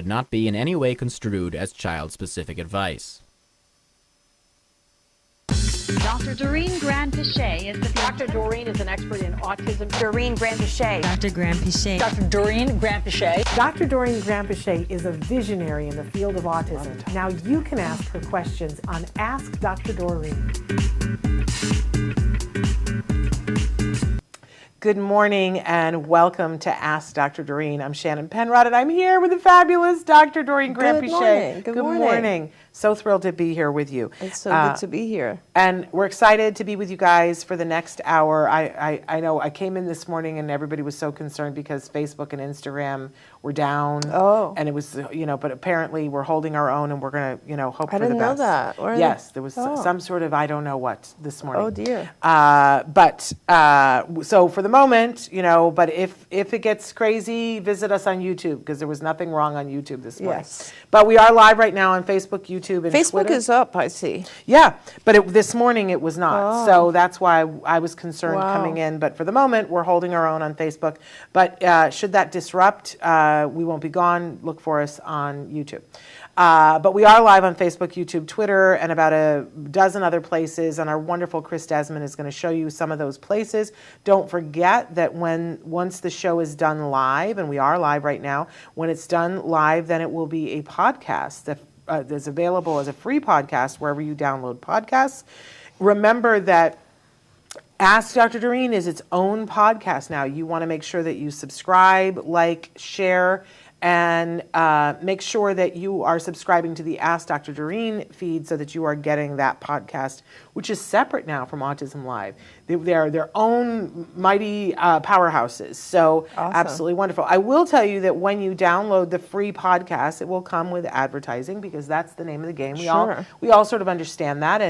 not be in any way construed as child-specific advice. Dr. Doreen Granpeesheh is the Dr. Doreen is an expert in autism. Doreen Granpeesheh. Dr. Granpeesheh. Dr. Doreen Granpeesheh. Dr. Doreen Granpeesheh is a visionary in the field of autism. Now you can ask her questions on Ask Dr. Doreen. Good morning and welcome to Ask Dr. Doreen. I'm Shannon Penrod and I'm here with the fabulous Dr. Doreen Granpeesheh. Good morning. So thrilled to be here with you. It's so good to be here. And we're excited to be with you guys for the next hour. I know I came in this morning and everybody was so concerned because Facebook and Instagram were down. Oh. And it was, but apparently we're holding our own and we're going to, hope for the best. I didn't know that. Yes, there was some sort of I don't know what this morning. Oh, dear. So for the moment, but if it gets crazy, visit us on YouTube because there was nothing wrong on YouTube this morning. Yes. But we are live right now on Facebook, YouTube, and Facebook Twitter. is up, I see. Yeah, but this morning it was not. Oh. So that's why I was concerned Wow. coming in. But for the moment, we're holding our own on Facebook. But should that disrupt, we won't be gone. Look for us on YouTube. But we are live on Facebook, YouTube, Twitter, and about a dozen other places. And our wonderful Chris Desmond is going to show you some of those places. Don't forget that once the show is done live, and we are live right now, when it's done live, then it will be a podcast that is available as a free podcast wherever you download podcasts. Remember that Ask Dr. Doreen is its own podcast now. You want to make sure that you subscribe, like, share, and make sure that you are subscribing to the Ask Dr. Doreen feed so that you are getting that podcast, which is separate now from Autism Live. They're their own mighty powerhouses. So Awesome. Absolutely wonderful. I will tell you that when you download the free podcast, it will come with advertising because that's the name of the game. We all sort of understand that,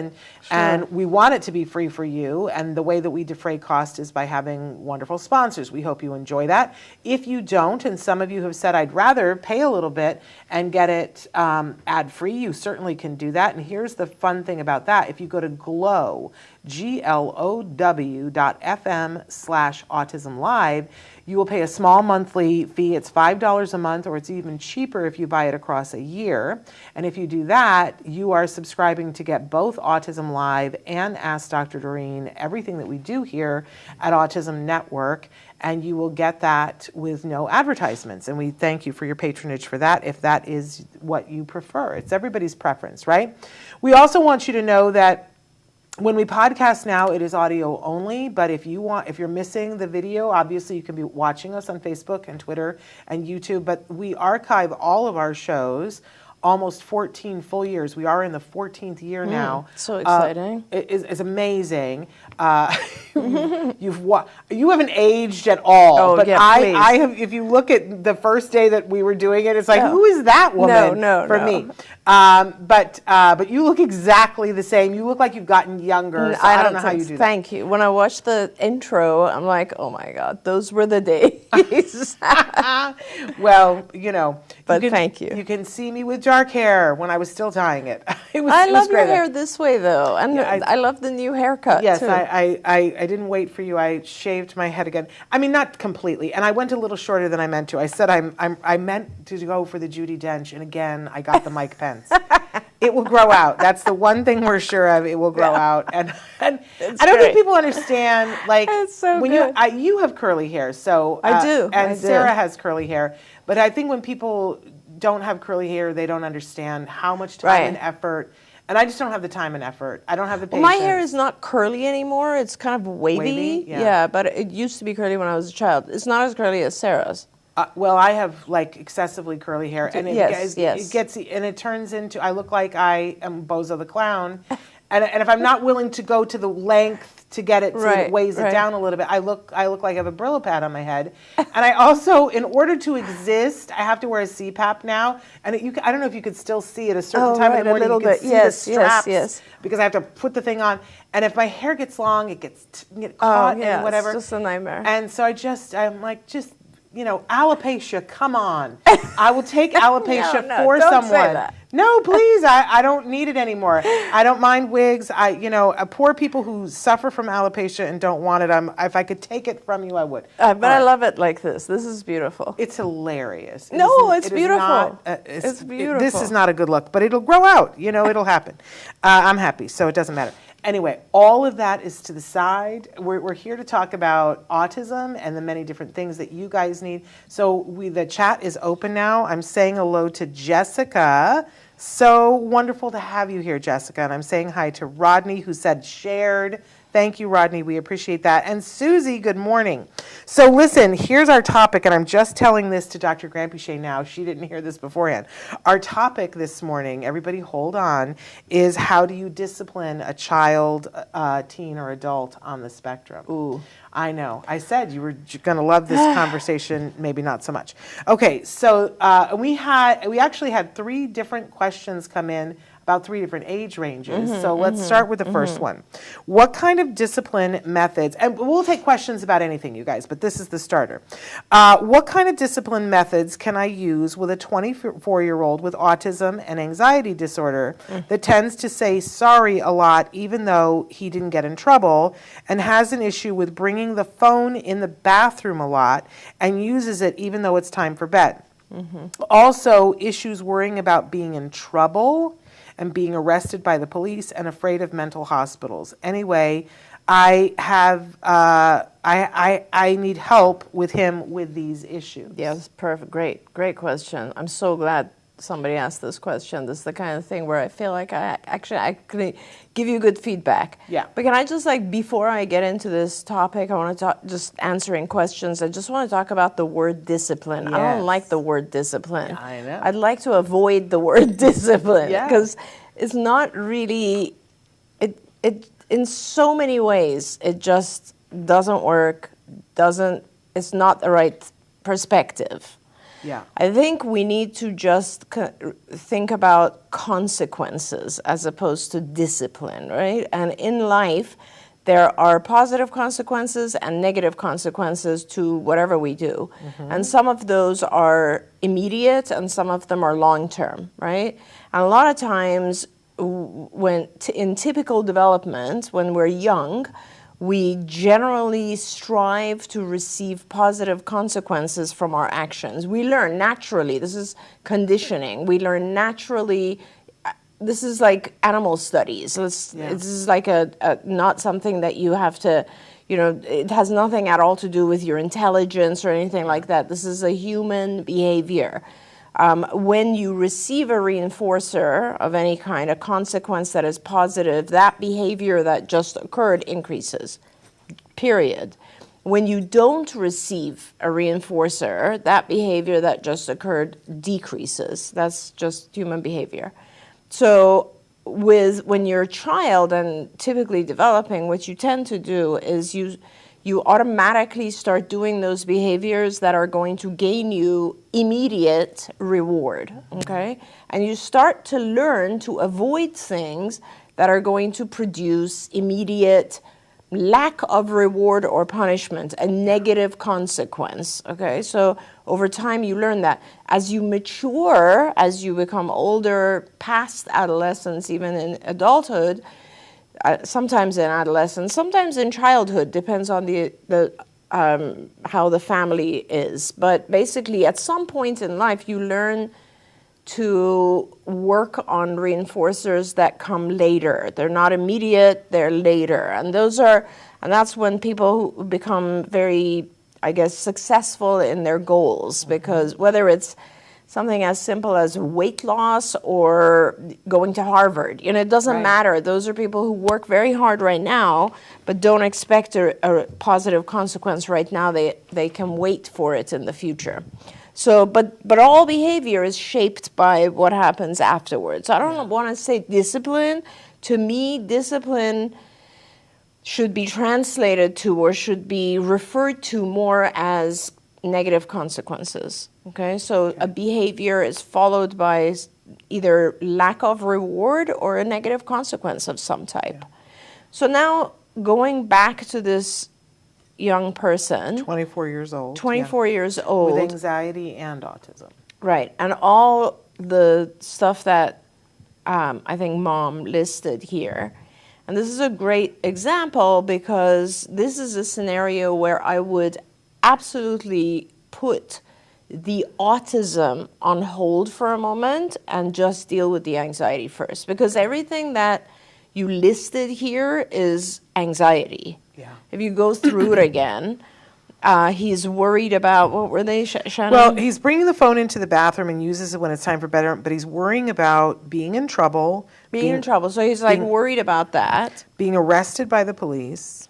and we want it to be free for you. And the way that we defray cost is by having wonderful sponsors. We hope you enjoy that. If you don't, and some of you have said, I'd rather pay a little bit and get it ad-free, you certainly can do that. And here's the fun thing about that. If you go to glow.fm/autism live, you will pay a small monthly fee. It's $5 a month, or it's even cheaper if you buy it across a year. And if you do that, you are subscribing to get both Autism Live and Ask Dr. Doreen, everything that we do here at Autism Network, and you will get that with no advertisements. And we thank you for your patronage for that, if that is what you prefer. It's everybody's preference, right? We also want you to know that when we podcast now, it is audio only, but if you're missing the video, obviously you can be watching us on Facebook and Twitter and YouTube, but we archive all of our shows almost 14 full years. We are in the 14th year now. So exciting. It's amazing. You haven't aged at all. Oh, but yeah, I have. If you look at the first day that we were doing it, it's like, who is that woman? For me. But you look exactly the same. You look like you've gotten younger. So I don't know how you do that. Thank you. When I watched the intro, I'm like, oh my God, those were the days. Well, But thank you. You can see me with dark hair when I was still tying it. It was I it was love your great. hair this way, though. And Yeah, I love the new haircut, Yes, too. I didn't wait for you. I shaved my head again. I mean, not completely. And I went a little shorter than I meant to. I said I meant to go for the Judi Dench, and again, I got the Mike Pence. It will grow out. That's the one thing we're sure of. It will grow out. And I don't think people understand, like, It's so when good. you have curly hair, so I do. and I do. Sarah has curly hair. But I think when people don't have curly hair, they don't understand how much time and effort. And I just don't have the time and effort. I don't have the patience. My hair is not curly anymore. It's kind of wavy. Wavy? Yeah. Yeah, but it used to be curly when I was a child. It's not as curly as Sarah's. Well, I have like excessively curly hair, and it gets and it turns into I look like I am Bozo the Clown, and if I'm not willing to go to the length to get it so that it weighs it down a little bit, I look like I have a Brillo pad on my head, and I also, in order to exist, I have to wear a CPAP now, and I don't know if you could still see at a certain time in the morning. You can see the straps because I have to put the thing on, and if my hair gets long, it gets caught and whatever. It's just a nightmare. And so I'm like alopecia, come on. I will take alopecia for someone. No, please. I don't need it anymore. I don't mind wigs. Poor people who suffer from alopecia and don't want it. If I could take it from you, I would. But I love it like this. This is beautiful. It's hilarious. It's beautiful. It's beautiful. This is not a good look, but it'll grow out. It'll happen. I'm happy, so it doesn't matter. Anyway, all of that is to the side. We're here to talk about autism and the many different things that you guys need. So the chat is open now. I'm saying hello to Jessica. So wonderful to have you here, Jessica. And I'm saying hi to Rodney, who said shared. Thank you, Rodney. We appreciate that. And Susie, good morning. So listen, here's our topic, and I'm just telling this to Dr. Granpeesheh now. She didn't hear this beforehand. Our topic this morning, everybody hold on, is how do you discipline a child, teen, or adult on the spectrum? Ooh. I know. I said you were going to love this conversation, maybe not so much. Okay, so we actually had 3 different questions come in about 3 different age ranges. So let's start with the first one. What kind of discipline methods, and we'll take questions about anything, you guys, but this is the starter. What kind of discipline methods can I use with a 24-year-old with autism and anxiety disorder that tends to say sorry a lot even though he didn't get in trouble and has an issue with bringing the phone in the bathroom a lot and uses it even though it's time for bed? Also, issues worrying about being in trouble and being arrested by the police and afraid of mental hospitals. Anyway, I need help with him with these issues. Yes, perfect. Great question. I'm so glad somebody asked this question. This is the kind of thing where I feel like I could give you good feedback. Yeah. But can I just before I get into this topic, I want to talk, just answering questions, I just want to talk about the word discipline. Yes. I don't like the word discipline. I know. I'd like to avoid the word discipline because it's not really, it in so many ways, it just doesn't work, it's not the right perspective. Yeah. I think we need to just think about consequences as opposed to discipline, right? And in life, there are positive consequences and negative consequences to whatever we do. And some of those are immediate and some of them are long-term, right? And a lot of times in typical development, when we're young, we generally strive to receive positive consequences from our actions. We learn naturally. This is conditioning. We learn naturally. This is like animal studies. This is like not something that you have to, it has nothing at all to do with your intelligence or anything like that. This is a human behavior. When you receive a reinforcer of any kind, a consequence that is positive, that behavior that just occurred increases, period. When you don't receive a reinforcer, that behavior that just occurred decreases. That's just human behavior. So when you're a child and typically developing, what you tend to do is you automatically start doing those behaviors that are going to gain you immediate reward, okay? And you start to learn to avoid things that are going to produce immediate lack of reward or punishment, a negative consequence, okay? So over time you learn that. As you mature, as you become older, past adolescence, even in adulthood, sometimes in adolescence, sometimes in childhood, depends on how the family is. But basically, at some point in life, you learn to work on reinforcers that come later. They're not immediate, they're later. And that's when people who become very, I guess, successful in their goals, because whether it's something as simple as weight loss or going to Harvard. It doesn't matter. Those are people who work very hard right now, but don't expect a positive consequence right now. They can wait for it in the future. So, but all behavior is shaped by what happens afterwards. I don't want to say discipline. To me, discipline should be translated to or should be referred to more as negative consequences. Okay, so a behavior is followed by either lack of reward or a negative consequence of some type. So now going back to this young person, 24 years old. 24 years old. With anxiety and autism. Right, and all the stuff that I think Mom listed here. And this is a great example because this is a scenario where I would absolutely put the autism on hold for a moment and just deal with the anxiety first. Because everything that you listed here is anxiety. Yeah. If you go through it again, he's worried about, what were they, Shannon? Well, he's bringing the phone into the bathroom and uses it when it's time for bed, but he's worrying about being in trouble. Being in trouble. So he's like worried about that. Being arrested by the police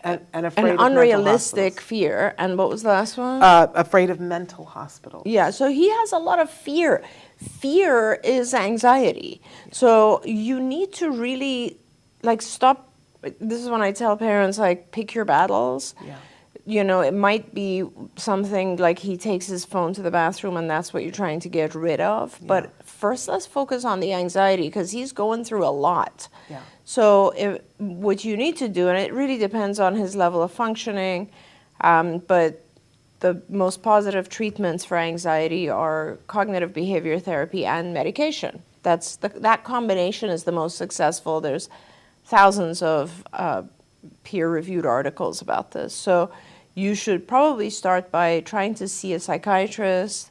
and afraid An of unrealistic mental fear. And what was the last one? afraid of mental hospital. Yeah, so he has a lot of fear. Fear is anxiety. So you need to really, like, stop. This is when I tell parents, like, pick your battles. Yeah. You know, it might be something like he takes his phone to the bathroom and that's what you're trying to get rid of. Yeah. But first, let's focus on the anxiety because he's going through a lot. Yeah. So what you need to do, and it really depends on his level of functioning, but the most positive treatments for anxiety are cognitive behavior therapy and medication. That combination is the most successful. There's thousands of peer-reviewed articles about this. So you should probably start by trying to see a psychiatrist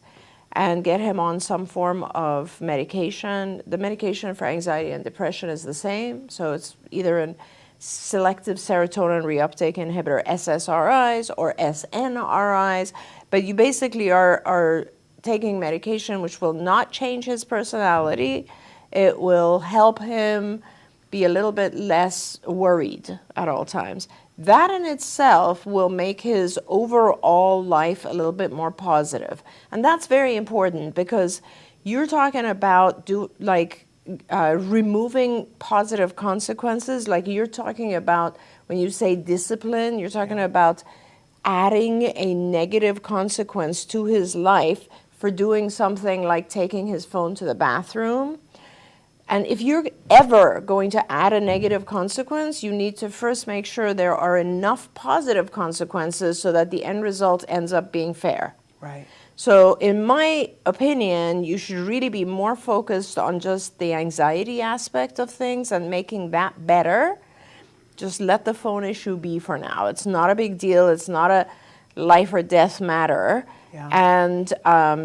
and get him on some form of medication. The medication for anxiety and depression is the same. So it's either a selective serotonin reuptake inhibitor, SSRIs, or SNRIs. But you basically are taking medication which will not change his personality. It will help him be a little bit less worried at all times. That in itself will make his overall life a little bit more positive. And that's very important because you're talking about removing positive consequences. Like you're talking about, when you say discipline, you're talking about adding a negative consequence to his life for doing something like taking his phone to the bathroom. And if you're ever going to add a negative consequence, you need to first make sure there are enough positive consequences so that the end result ends up being fair. Right. So in my opinion, you should really be more focused on just the anxiety aspect of things and making that better. Just let the phone issue be for now. It's not a big deal. It's not a life or death matter. Yeah. And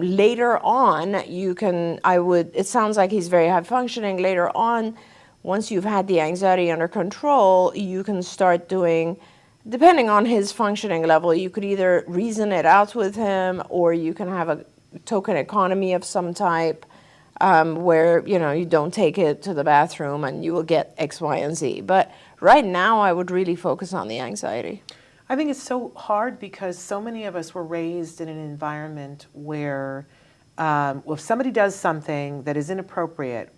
later on, it sounds like he's very high functioning. Later on, once you've had the anxiety under control, you can start doing, depending on his functioning level, you could either reason it out with him or you can have a token economy of some type where, you don't take it to the bathroom and you will get X, Y, and Z. But right now, I would really focus on the anxiety. I think it's so hard because so many of us were raised in an environment where if somebody does something that is inappropriate,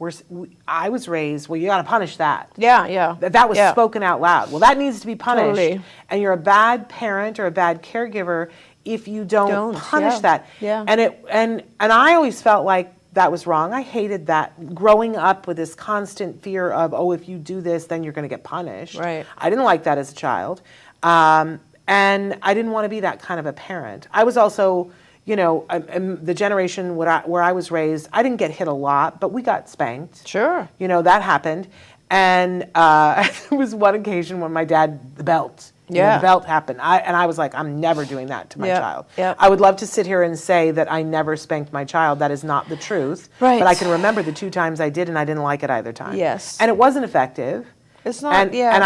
I was raised, well, you got to punish that. Yeah. That was spoken out loud. Well, that needs to be punished. Totally. And you're a bad parent or a bad caregiver if you don't punish that. Yeah. And I always felt like that was wrong. I hated that, growing up with this constant fear of, if you do this, then you're going to get punished. Right. I didn't like that as a child. And I didn't want to be that kind of a parent. I was also, the generation where I was raised, I didn't get hit a lot, but we got spanked. Sure. That happened. And there was one occasion when my dad, the belt. Yeah. The belt happened. I was like, I'm never doing that to my child. Yep. I would love to sit here and say that I never spanked my child. That is not the truth. Right. But I can remember the 2 times I did, and I didn't like it either time. Yes. And it wasn't effective. It's not, and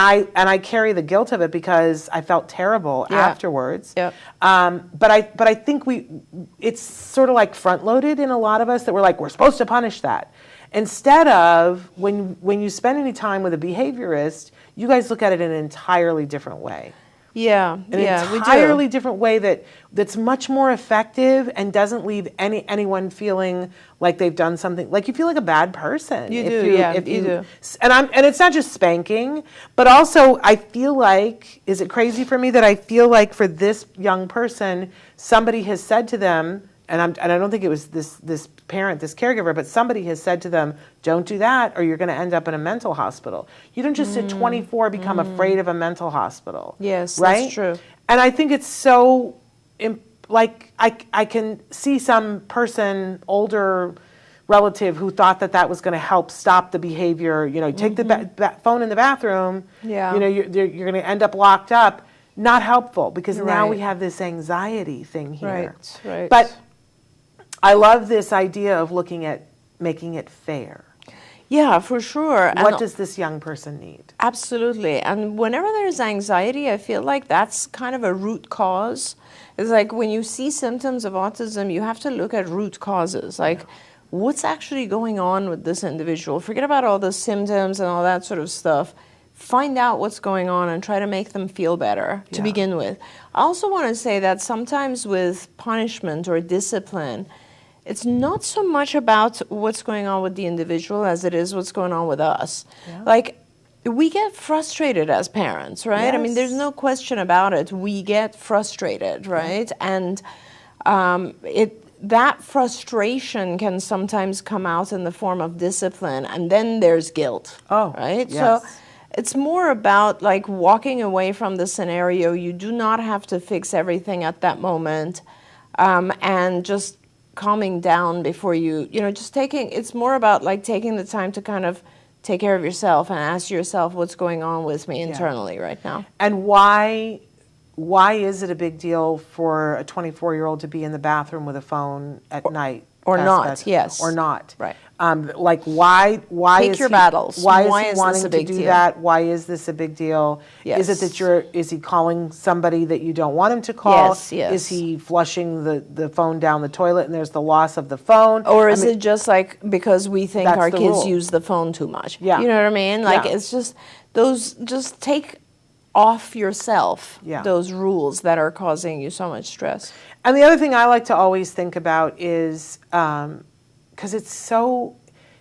I carry the guilt of it because I felt terrible afterwards. Yep. But I think it's sort of like front loaded in a lot of us that we're supposed to punish that. Instead of when you spend any time with a behaviorist, you guys look at it in an entirely different way. Yeah, we do. An entirely different way that's much more effective and doesn't leave anyone feeling like they've done something. Like you feel like a bad person. You do. And it's not just spanking, but also I feel like, is it crazy for me that I feel like for this young person, somebody has said to them, and I don't think it was this parent, this caregiver, but somebody has said to them, don't do that or you're going to end up in a mental hospital. You don't just at 24 become afraid of a mental hospital. Yes, right? That's true. And I think it's so, like, I can see some person, older relative who thought that that was going to help stop the behavior. You know, take the phone in the bathroom. Yeah. You know, you're going to end up locked up. Not helpful, because now Right. we have this anxiety thing here. Right. But I love this idea of looking at making it fair. Yeah, for sure. What And does this young person need? absolutely. And whenever there's anxiety, I feel like that's kind of a root cause. It's like when you see symptoms of autism, you have to look at root causes. Like, what's actually going on with this individual? Forget about all the symptoms and all that sort of stuff. Find out what's going on and try to make them feel better to begin with. I also want to say that sometimes with punishment or discipline, it's not so much about what's going on with the individual as it is what's going on with us. Like, we get frustrated as parents, right? I mean, there's no question about it. We get frustrated, right? And that frustration can sometimes come out in the form of discipline, and then there's guilt, right? Yes. So it's more about like walking away from the scenario. You do not have to fix everything at that moment, and just calming down before you know, just taking, it's more about like taking the time to kind of take care of yourself and ask yourself what's going on with me internally right now. And why is it a big deal for a 24-year-old to be in the bathroom with a phone at night? Or past not, bedtime? yes. Or not. Right. Like, why Pick is your he, battles. Why Why is he is wanting this a to big do deal? that? Why is this a big deal? Yes. Is it that is he calling somebody that you don't want him to call? Yes, yes. Is he flushing the phone down the toilet and there's the loss of the phone? Or is it just like because we think That's our the kids rule. use the phone too much? Yeah. You know what I mean? Like, Yeah. it's just those, just take off yourself those rules that are causing you so much stress. And the other thing I like to always think about is, because it's so,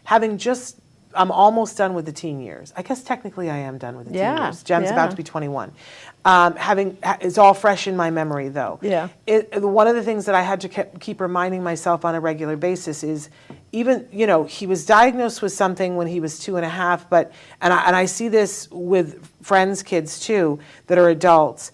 I'm almost done with the teen years. I guess technically I am done with the teen years. Jem's about to be 21. It's all fresh in my memory, though. Yeah. One of the things that I had to keep reminding myself on a regular basis is, even, you know, he was diagnosed with something when he was 2.5, and I see this with friends' kids too that are adults.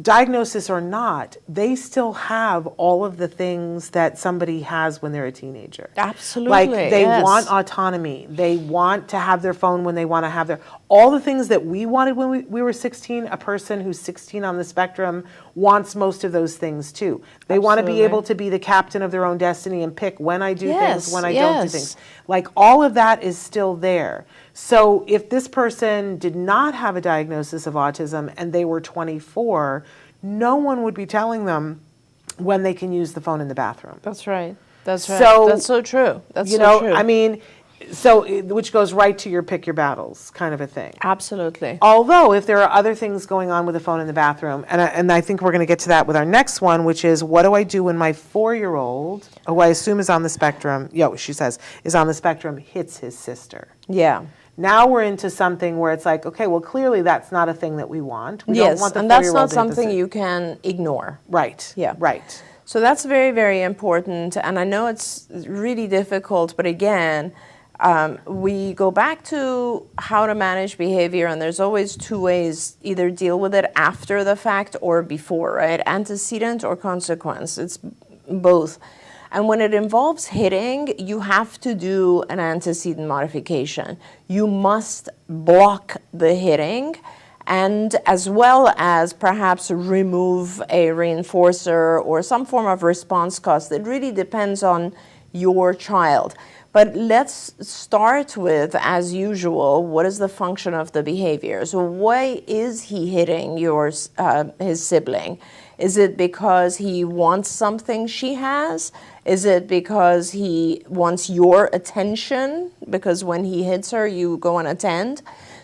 Diagnosis or not, they still have all of the things that somebody has when they're a teenager. Absolutely. Like, they yes. want autonomy. They want to have their phone when they want to have all the things that we wanted when we were 16. A person who's 16 on the spectrum wants most of those things too. They want to be able to be the captain of their own destiny and pick when I do things, when I don't do things. Like, all of that is still there. So if this person did not have a diagnosis of autism and they were 24, no one would be telling them when they can use the phone in the bathroom. That's right. That's right. So, that's so true. That's you so know, true. I mean, which goes right to your pick your battles kind of a thing. Absolutely. Although, if there are other things going on with the phone in the bathroom, and I think we're going to get to that with our next one, which is, what do I do when my 4-year-old, who I assume is on the spectrum, she says, is on the spectrum, hits his sister? Yeah. Now we're into something where it's like, okay, well, clearly that's not a thing that we want. We don't want the and that's 4-year-old not to hit the something you can ignore. Right. Yeah. Right. So that's very, very important. And I know it's really difficult, but again, we go back to how to manage behavior, and there's always two ways: either deal with it after the fact or before, right? Antecedent or consequence. It's both. And when it involves hitting, you have to do an antecedent modification. You must block the hitting, and as well as perhaps remove a reinforcer or some form of response cost. It really depends on your child. But let's start with, as usual, what is the function of the behavior? So why is he hitting his sibling? Is it because he wants something she has? Is it because he wants your attention? Because when he hits her, you go and attend?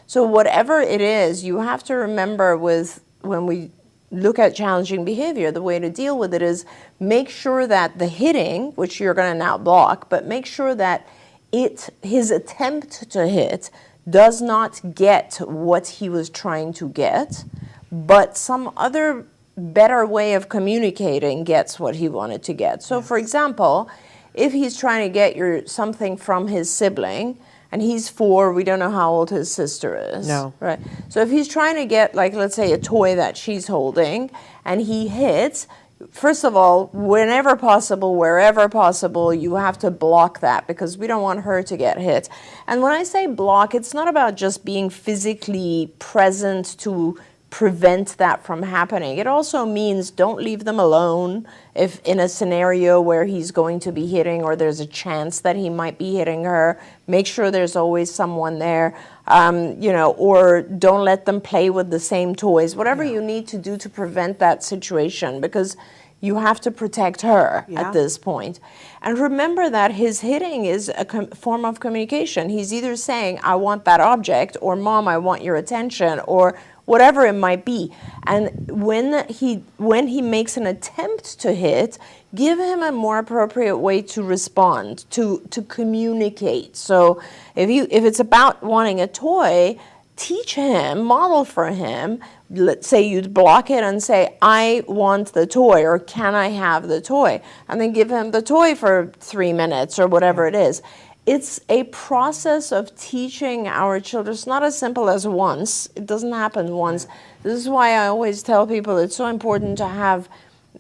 So whatever it is, you have to remember when we look at challenging behavior, the way to deal with it is make sure that the hitting, which you're going to now block, but make sure that his attempt to hit does not get what he was trying to get, but some other better way of communicating gets what he wanted to get. So for example, if he's trying to get something from his sibling, and he's 4, we don't know how old his sister is. No. Right. So if he's trying to get, like, let's say a toy that she's holding, and he hits, first of all, whenever possible, wherever possible, you have to block that because we don't want her to get hit. And when I say block, it's not about just being physically present to prevent that from happening. It also means don't leave them alone if in a scenario where he's going to be hitting or there's a chance that he might be hitting her. Make sure there's always someone there, or don't let them play with the same toys. Whatever you need to do to prevent that situation, because you have to protect her at this point. And remember that his hitting is a form of communication. He's either saying, I want that object, or Mom, I want your attention, or whatever it might be. And when he makes an attempt to hit, give him a more appropriate way to respond, to communicate. So if it's about wanting a toy, teach him, model for him. Let's say you'd block it and say, I want the toy, or can I have the toy? And then give him the toy for 3 minutes or whatever it is. It's a process of teaching our children. It's not as simple as once. It doesn't happen once. This is why I always tell people it's so important to have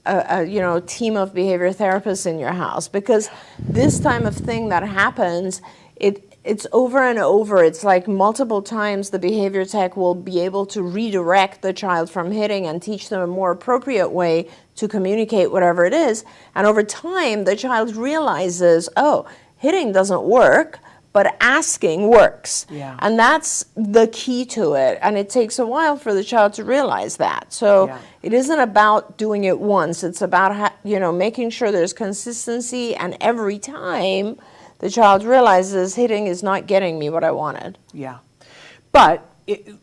a team of behavior therapists in your house, because this time of thing that happens, it's over and over. It's like multiple times the behavior tech will be able to redirect the child from hitting and teach them a more appropriate way to communicate whatever it is. And over time, the child realizes, oh, hitting doesn't work, but asking works. Yeah. And that's the key to it. And it takes a while for the child to realize that. So it isn't about doing it once. It's about making sure there's consistency, and every time the child realizes hitting is not getting me what I wanted. Yeah. But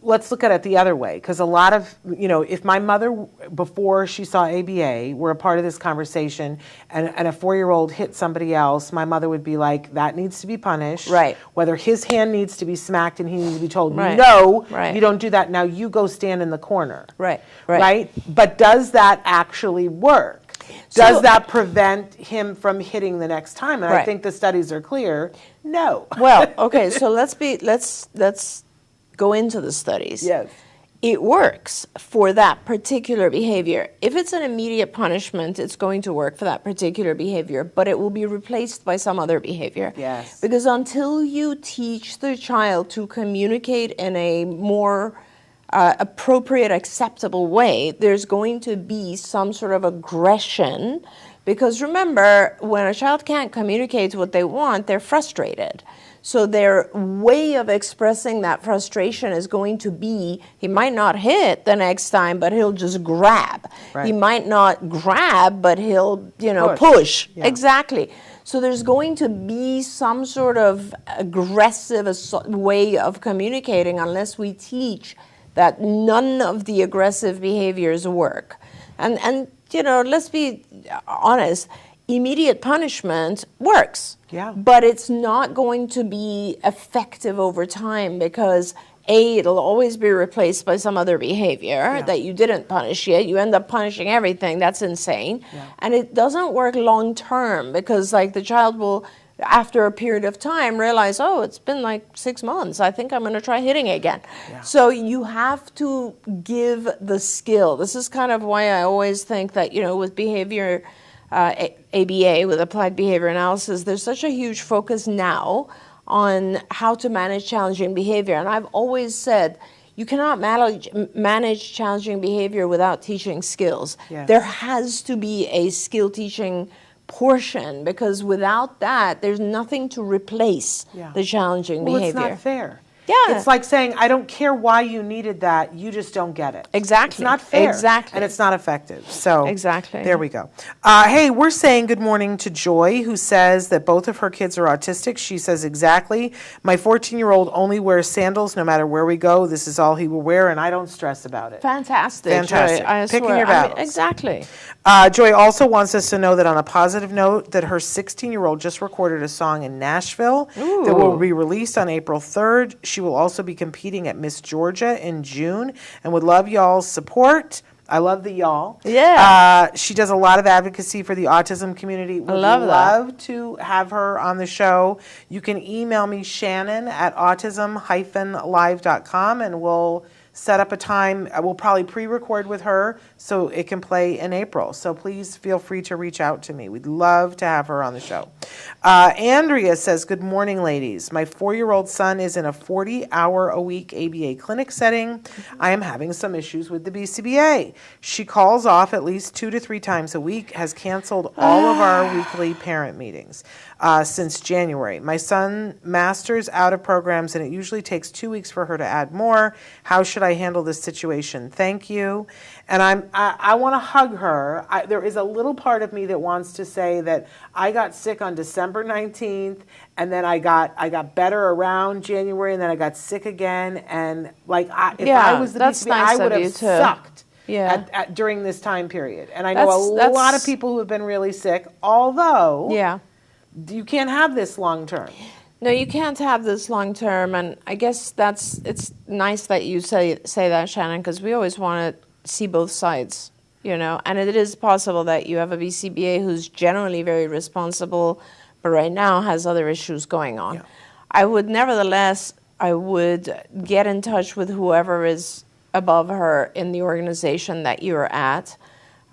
let's look at it the other way, because a lot of, if my mother, before she saw ABA, were a part of this conversation, and a 4-year-old hit somebody else, my mother would be like, that needs to be punished. Right. Whether his hand needs to be smacked and he needs to be told, no, you don't do that. Now you go stand in the corner. Right. Right? But does that actually work? Does that prevent him from hitting the next time? And I think the studies are clear. No. Well, okay, so let's go into the studies. Yes. It works for that particular behavior. If it's an immediate punishment, it's going to work for that particular behavior, but it will be replaced by some other behavior. Yes. Because until you teach the child to communicate in a more appropriate, acceptable way, there's going to be some sort of aggression. Because remember, when a child can't communicate what they want, they're frustrated. So their way of expressing that frustration is going to be, he might not hit the next time, but he'll just grab. Right. He might not grab, but he'll, push. Yeah. Exactly. So there's going to be some sort of aggressive way of communicating unless we teach that none of the aggressive behaviors work. And let's be honest, immediate punishment works. Yeah. But it's not going to be effective over time because it'll always be replaced by some other behavior that you didn't punish yet. You end up punishing everything. That's insane. Yeah. And it doesn't work long term because the child will, after a period of time, realize, oh, it's been 6 months. I think I'm going to try hitting again. Yeah. So you have to give the skill. This is kind of why I always think that, with behavior, ABA, with applied behavior analysis, there's such a huge focus now on how to manage challenging behavior. And I've always said, you cannot manage challenging behavior without teaching skills. Yes. There has to be a skill teaching portion, because without that, there's nothing to replace the challenging behavior. Well, it's not fair. Yeah. It's like saying, I don't care why you needed that, you just don't get it. Exactly. It's not fair. Exactly. And it's not effective. So exactly. There we go. Hey, we're saying good morning to Joy, who says that both of her kids are autistic. She says, exactly. My 14-year-old only wears sandals no matter where we go. This is all he will wear, and I don't stress about it. Fantastic. Fantastic. Joy, Picking your battles. Exactly. Joy also wants us to know that on a positive note, that her 16-year-old just recorded a song in Nashville that will be released on April 3rd. She will also be competing at Miss Georgia in June and would love y'all's support. I love the y'all. Yeah. She does a lot of advocacy for the autism community. Would love to have her on the show. You can email me, Shannon, at autism-live.com, and we'll set up a time. We'll probably pre-record with her so it can play in April. So please feel free to reach out to me. We'd love to have her on the show. Andrea says, good morning, ladies. My 4-year-old son is in a 40-hour-a-week ABA clinic setting. I am having some issues with the BCBA. She calls off at least 2 to 3 times a week, has canceled all of our weekly parent meetings since January. My son masters out of programs, and it usually takes 2 weeks for her to add more. How should I handle this situation? Thank you. And I want to hug her. There is a little part of me that wants to say that I got sick on December 19th, and then I got better around January, and then I got sick again. And if I was the BCBA, I would have sucked during this time period. And I know a lot of people who have been really sick, although you can't have this long term. No, you can't have this long term, and I guess it's nice that you say that, Shannon, because we always want to see both sides, and it is possible that you have a BCBA who's generally very responsible, but right now has other issues going on. I would get in touch with whoever is above her in the organization that you're at,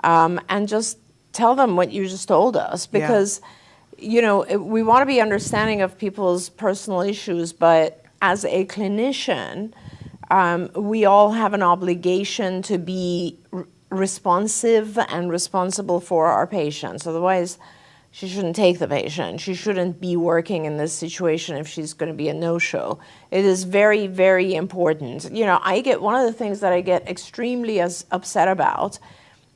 and just tell them what you just told us, because we want to be understanding of people's personal issues, but as a clinician, we all have an obligation to be responsive and responsible for our patients. Otherwise, she shouldn't take the patient. She shouldn't be working in this situation if she's going to be a no-show. It is very, very important. One of the things that I get extremely upset about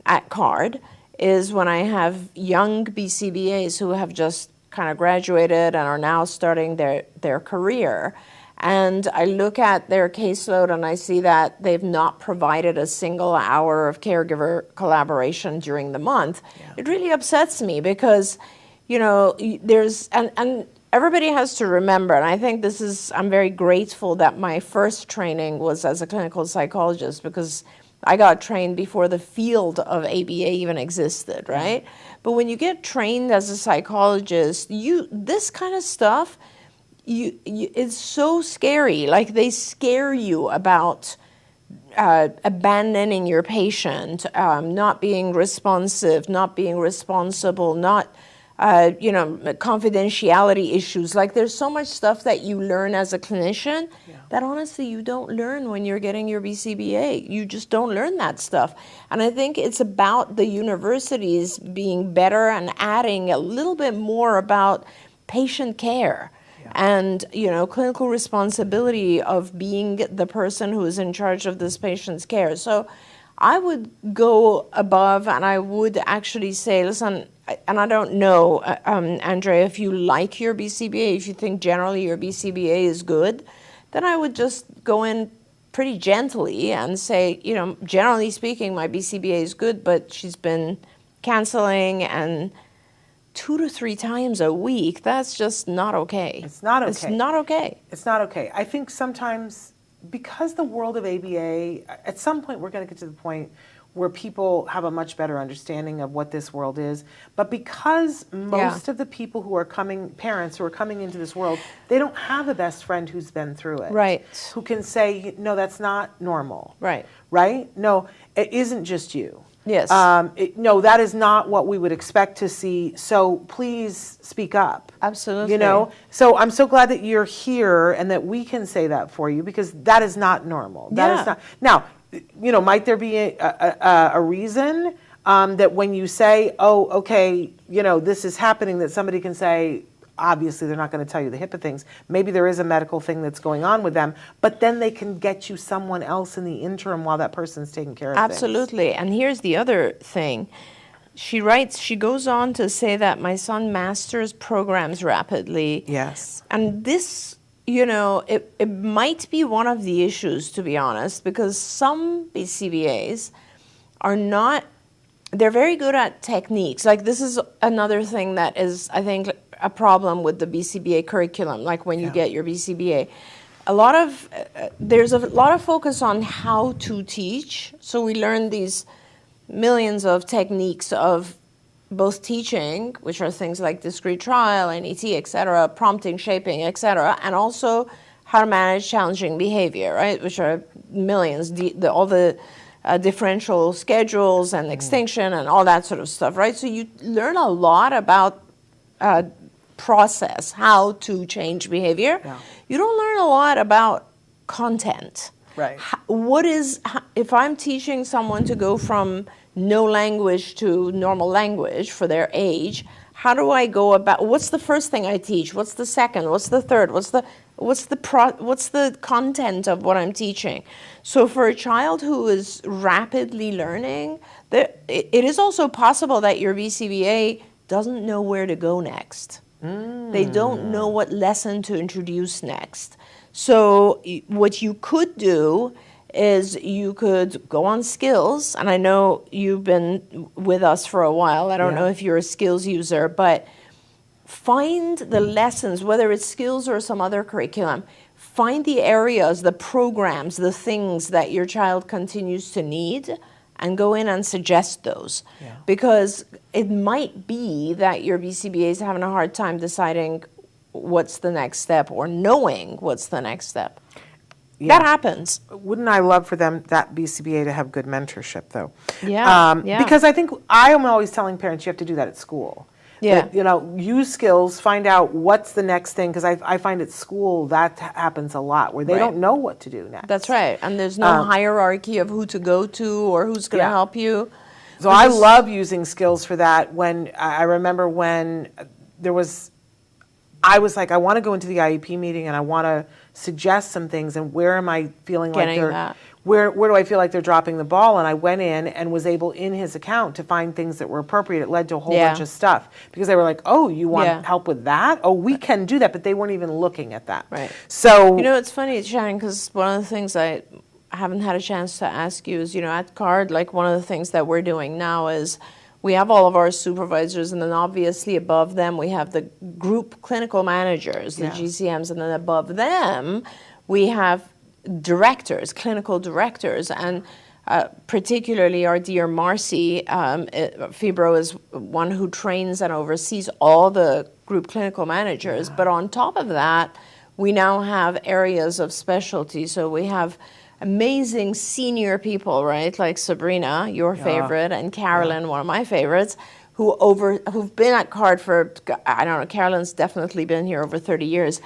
at CARD is when I have young BCBAs who have just kind of graduated and are now starting their career. And I look at their caseload and I see that they've not provided a single hour of caregiver collaboration during the month. It really upsets me because, there's, and everybody has to remember, and I think I'm very grateful that my first training was as a clinical psychologist, because I got trained before the field of ABA even existed, right? But when you get trained as a psychologist, this kind of stuff, it's so scary. Like, they scare you about abandoning your patient, not being responsive, not being responsible, not confidentiality issues. Like, there's so much stuff that you learn as a clinician that honestly you don't learn when you're getting your BCBA. You just don't learn that stuff. And I think it's about the universities being better and adding a little bit more about patient care and, clinical responsibility of being the person who is in charge of this patient's care. So I would go above, and I would actually say, listen, and I don't know, Andrea, if you like your BCBA, if you think generally your BCBA is good, then I would just go in pretty gently and say, generally speaking, my BCBA is good, but she's been canceling, and 2 to 3 times a week, that's just not okay. It's not okay. It's not okay. It's not okay. I think sometimes, because the world of ABA, at some point we're going to get to the point where people have a much better understanding of what this world is. But because most of the people who are parents who are coming into this world, they don't have a best friend who's been through it. Right. Who can say, no, that's not normal. Right. Right? No, it isn't just you. Yes. No, that is not what we would expect to see. So please speak up. Absolutely. So I'm so glad that you're here and that we can say that for you, because that is not normal. That is not. Now, might there be a reason that when you say, oh, okay, this is happening, that somebody can say, obviously they're not going to tell you the HIPAA things. Maybe there is a medical thing that's going on with them, but then they can get you someone else in the interim while that person's taking care of things. Absolutely. And here's the other thing. She goes on to say that my son masters programs rapidly. Yes. And this, it might be one of the issues, to be honest, because some BCBAs they're very good at techniques. Like, this is another thing that is, I think, a problem with the BCBA curriculum, like when you get your BCBA. There's a lot of focus on how to teach. So we learn these millions of techniques of both teaching, which are things like discrete trial, NET, et cetera, prompting, shaping, et cetera, and also how to manage challenging behavior, right? Which are millions, all the differential schedules and extinction and all that sort of stuff, right? So you learn a lot about process, how to change behavior. Yeah. You don't learn a lot about content. Right. If I'm teaching someone to go from no language to normal language for their age, how do I go about, what's the first thing I teach? What's the second? What's the third? What's the content of what I'm teaching? So for a child who is rapidly learning, it is also possible that your BCBA doesn't know where to go next. They don't know what lesson to introduce next. So what you could do is you could go on skills, and I know you've been with us for a while. I don't know if you're a skills user, but find the lessons, whether it's skills or some other curriculum, find the areas, the programs, the things that your child continues to need, and go in and suggest those. Yeah. Because it might be that your BCBA is having a hard time deciding what's the next step or knowing what's the next step. Yeah. That happens. Wouldn't I love for them, that BCBA, to have good mentorship, though? Yeah, yeah. Because I think I am always telling parents you have to do that at school. Yeah. That, use skills, find out what's the next thing, because I find at school that happens a lot, where they Right. don't know what to do next. That's right. And there's no hierarchy of who to go to or who's going to Yeah. help you. So I love using skills for that. When I remember when I was like, I want to go into the IEP meeting and I want to suggest some things, and where am I feeling like Getting they're that. where do I feel like they're dropping the ball? And I went in and was able in his account to find things that were appropriate. It led to a whole Yeah. bunch of stuff, because they were like, oh, you want Yeah. help with that? Oh, we can do that, but they weren't even looking at that. Right. So It's funny, Shannon, because one of the things I haven't had a chance to ask you is, at CARD, like one of the things that we're doing now is we have all of our supervisors, and then obviously above them we have the group clinical managers, the Yeah. GCMs, and then above them we have directors, clinical directors, and particularly our dear Marcy Fibro is one who trains and oversees all the group clinical managers. But on top of that, we now have areas of specialty. So we have amazing senior people, right? Like Sabrina, your favorite, and Carolyn, one of my favorites, who've been at CARD for, I don't know, Carolyn's definitely been here over 30 years.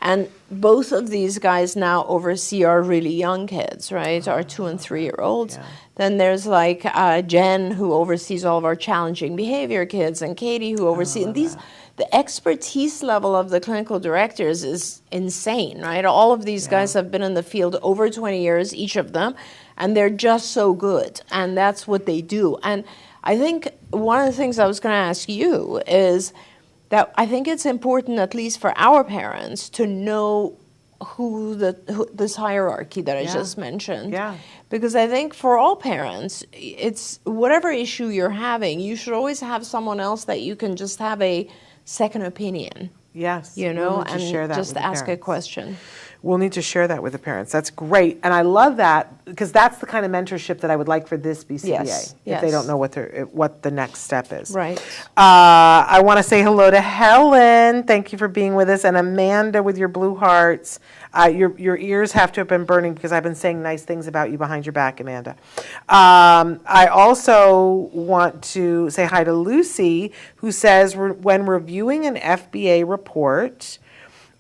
And both of these guys now oversee our really young kids, right? Our 2- and 3-year-olds. Yeah. Then there's like Jen, who oversees all of our challenging behavior kids, and Katie, who oversees. And the expertise level of the clinical directors is insane, right? All of these guys have been in the field over 20 years, each of them, and they're just so good. And that's what they do. And I think one of the things I was going to ask you is that I think it's important, at least for our parents, to know who this hierarchy that I just mentioned. Yeah. Because I think for all parents, it's whatever issue you're having, you should always have someone else that you can just have a second opinion. yes, You know, we'll need to and share that just with the ask a parents. question. We'll need to share that with the parents. That's great. And I love that, because that's the kind of mentorship that I would like for this BCBA, Yes, if they yes. don't know what the next step is. Right. I want to say hello to Helen. Thank you for being with us. And Amanda with your blue hearts. Your ears have to have been burning, because I've been saying nice things about you behind your back, Amanda. I also want to say hi to Lucy, who says, when reviewing an FBA report,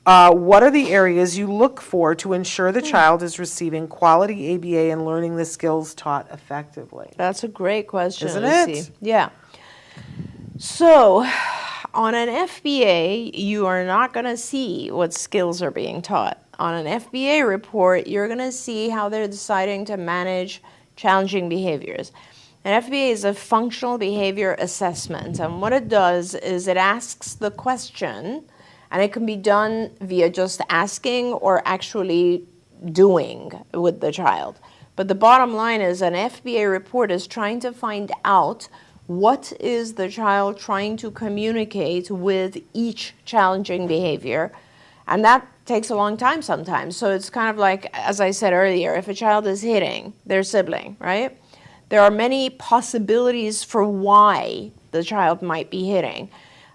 what are the areas you look for to ensure the child is receiving quality ABA and learning the skills taught effectively? That's a great question, Isn't Lucy. it? Yeah. So, on an FBA, you are not going to see what skills are being taught. On an FBA report, you're going to see how they're deciding to manage challenging behaviors. An FBA is a functional behavior assessment, and what it does is it asks the question, and it can be done via just asking or actually doing with the child. But the bottom line is an FBA report is trying to find out what is the child trying to communicate with each challenging behavior. And that takes a long time sometimes. So it's kind of like, as I said earlier, if a child is hitting their sibling, right? There are many possibilities for why the child might be hitting.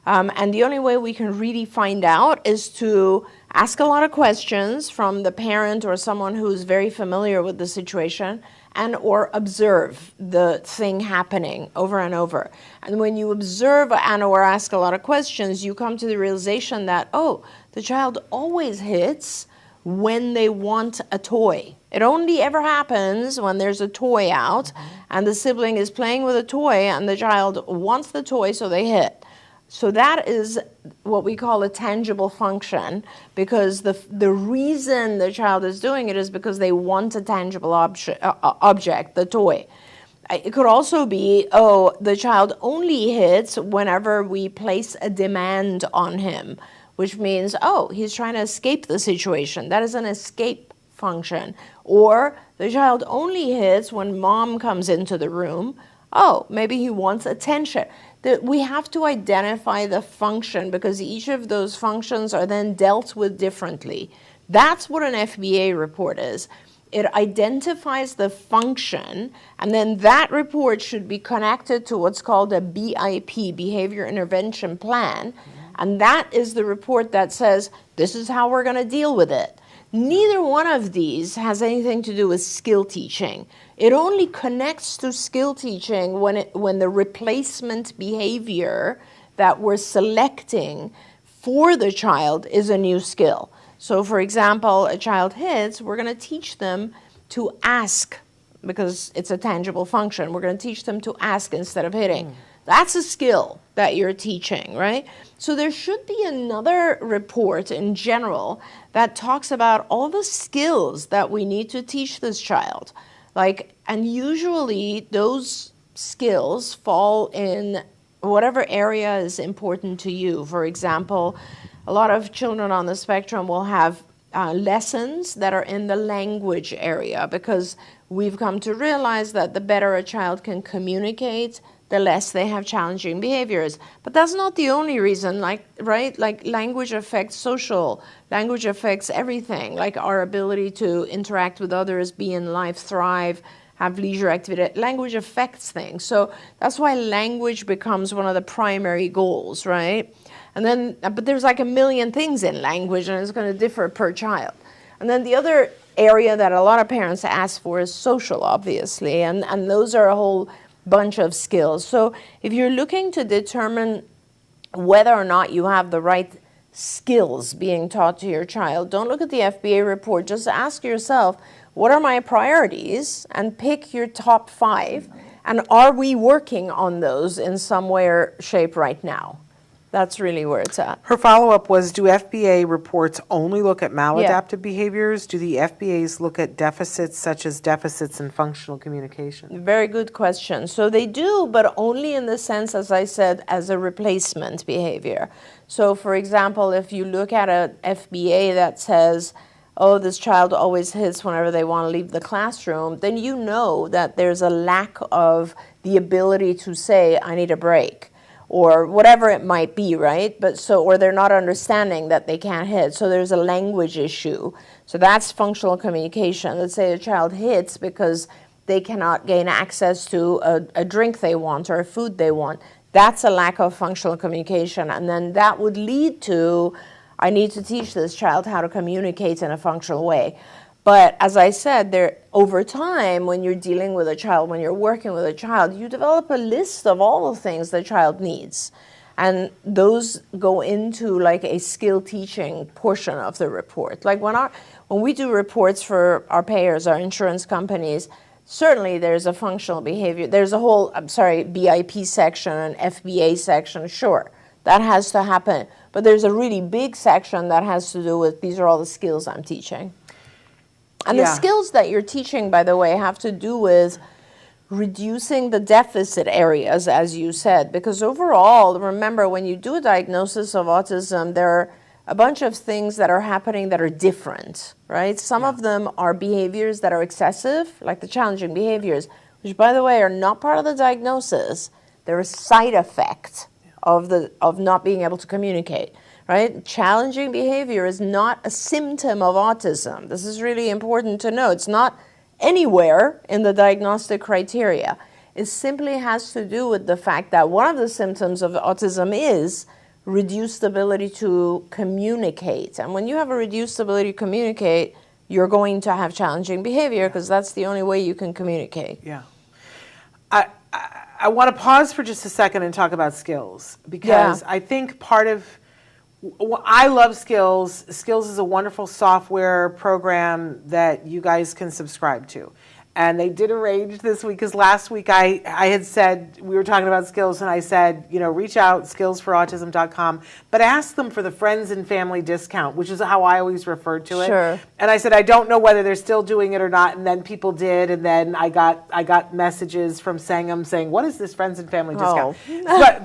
And the only way we can really find out is to ask a lot of questions from the parent or someone who's very familiar with the situation, and or observe the thing happening over and over. And when you observe and or ask a lot of questions, you come to the realization that, oh, the child always hits when they want a toy. It only ever happens when there's a toy out and the sibling is playing with a toy and the child wants the toy, so they hit. So that is what we call a tangible function, because the reason the child is doing it is because they want a tangible object, the toy. It could also be, oh, the child only hits whenever we place a demand on him, which means, oh, he's trying to escape the situation. That is an escape function. Or the child only hits when mom comes into the room. Oh, maybe he wants attention. We have to identify the function, because each of those functions are then dealt with differently. That's what an FBA report is. It identifies the function, and then that report should be connected to what's called a BIP, Behavior Intervention Plan, and that is the report that says, this is how we're going to deal with it. Neither one of these has anything to do with skill teaching. It only connects to skill teaching when the replacement behavior that we're selecting for the child is a new skill. So, for example, a child hits, we're going to teach them to ask, because it's a tangible function. We're going to teach them to ask instead of hitting. That's a skill that you're teaching, right? So there should be another report in general that talks about all the skills that we need to teach this child. And usually those skills fall in whatever area is important to you. For example, a lot of children on the spectrum will have lessons that are in the language area, because we've come to realize that the better a child can communicate, the less they have challenging behaviors. But that's not the only reason, right? Like language affects social, language affects everything, like our ability to interact with others, be in life, thrive, have leisure activity. Language affects things. So that's why language becomes one of the primary goals, right? And then, but there's like a million things in language, and it's going to differ per child. And then the other area that a lot of parents ask for is social, obviously, and those are a whole bunch of skills. So if you're looking to determine whether or not you have the right skills being taught to your child, don't look at the FBA report. Just ask yourself, what are my priorities? And pick your top 5. And are we working on those in some way or shape right now? That's really where it's at. Her follow-up was, do FBA reports only look at maladaptive behaviors? Do the FBAs look at deficits such as deficits in functional communication? Very good question. So they do, but only in the sense, as I said, as a replacement behavior. So for example, if you look at an FBA that says, oh, this child always hits whenever they want to leave the classroom, then you know that there's a lack of the ability to say, I need a break, or whatever it might be, right? Or they're not understanding that they can't hit. So there's a language issue. So that's functional communication. Let's say a child hits because they cannot gain access to a drink they want or a food they want. That's a lack of functional communication. And then that would lead to, I need to teach this child how to communicate in a functional way. But as I said, over time, when you're dealing with a child, when you're working with a child, you develop a list of all the things the child needs. And those go into like a skill teaching portion of the report. Like when we do reports for our payers, our insurance companies, certainly there's a functional behavior. There's a whole, BIP section, an FBA section, sure. That has to happen. But there's a really big section that has to do with, these are all the skills I'm teaching. And the skills that you're teaching, by the way, have to do with reducing the deficit areas, as you said, because overall, remember, when you do a diagnosis of autism, there are a bunch of things that are happening that are different, right? Some of them are behaviors that are excessive, like the challenging behaviors, which, by the way, are not part of the diagnosis. They're a side effect of not being able to communicate. Right? Challenging behavior is not a symptom of autism. This is really important to know. It's not anywhere in the diagnostic criteria. It simply has to do with the fact that one of the symptoms of autism is reduced ability to communicate. And when you have a reduced ability to communicate, you're going to have challenging behavior because that's the only way you can communicate. Yeah. I want to pause for just a second and talk about skills because I think part of I love Skills. Skills is a wonderful software program that you guys can subscribe to. And they did arrange this week, because last week I had said, we were talking about Skills, and I said, reach out, skillsforautism.com, but ask them for the friends and family discount, which is how I always referred to it. Sure. And I said, I don't know whether they're still doing it or not, and then people did, and then I got messages from Sangam saying, what is this friends and family discount?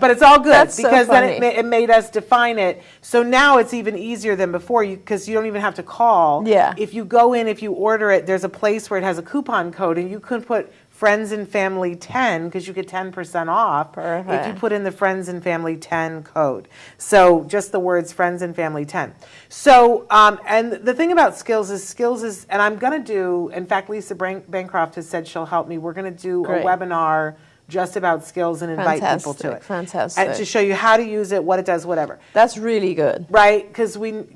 But it's all good, That's because so then funny. it made us define it. So now it's even easier than before, because you don't even have to call. Yeah. If you go in, if you order it, there's a place where it has a coupon code, and you could put Friends and Family 10 because you get 10% off. Perfect. If you put in the Friends and Family 10 code. So just the words Friends and Family 10. So, and the thing about Skills is, and I'm going to do, in fact, Lisa Bancroft has said she'll help me. We're going to do Great. a webinar just about Skills and invite people to it. Fantastic. And to show you how to use it, what it does, whatever. That's really good. Right? Because and We need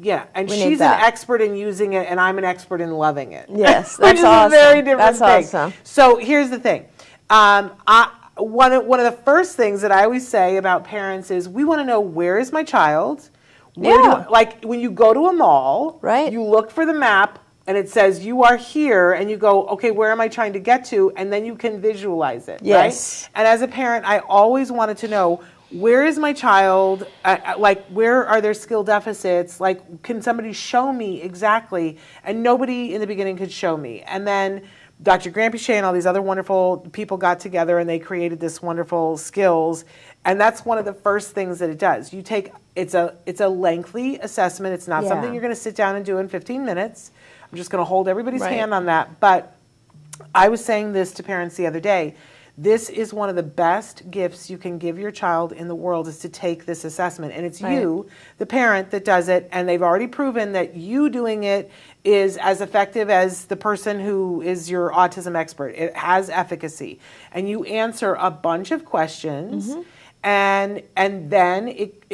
she's an that. expert in using it, and I'm an expert in loving it. Yes, Which that's is awesome. a very different That's thing. awesome. So here's the thing. One of the first things that I always say about parents is, we want to know, where is my child? Like when you go to a mall, Right. you look for the map, and it says you are here, and you go, okay, where am I trying to get to? And then you can visualize it, Yes. right? And as a parent, I always wanted to know, where is my child? Like, where are their skill deficits? Like, can somebody show me exactly? And nobody in the beginning could show me. And then Dr. Granpeesheh and all these other wonderful people got together, and they created this wonderful Skills. And that's one of the first things that it does. You take, it's a lengthy assessment. It's not something you're going to sit down and do in 15 minutes. I'm just going to hold everybody's Right. hand on that. But I was saying this to parents the other day. This is one of the best gifts you can give your child in the world, is to take this assessment. And it's you, the parent, that does it. And they've already proven that you doing it is as effective as the person who is your autism expert. It has efficacy. And you answer a bunch of questions. And then it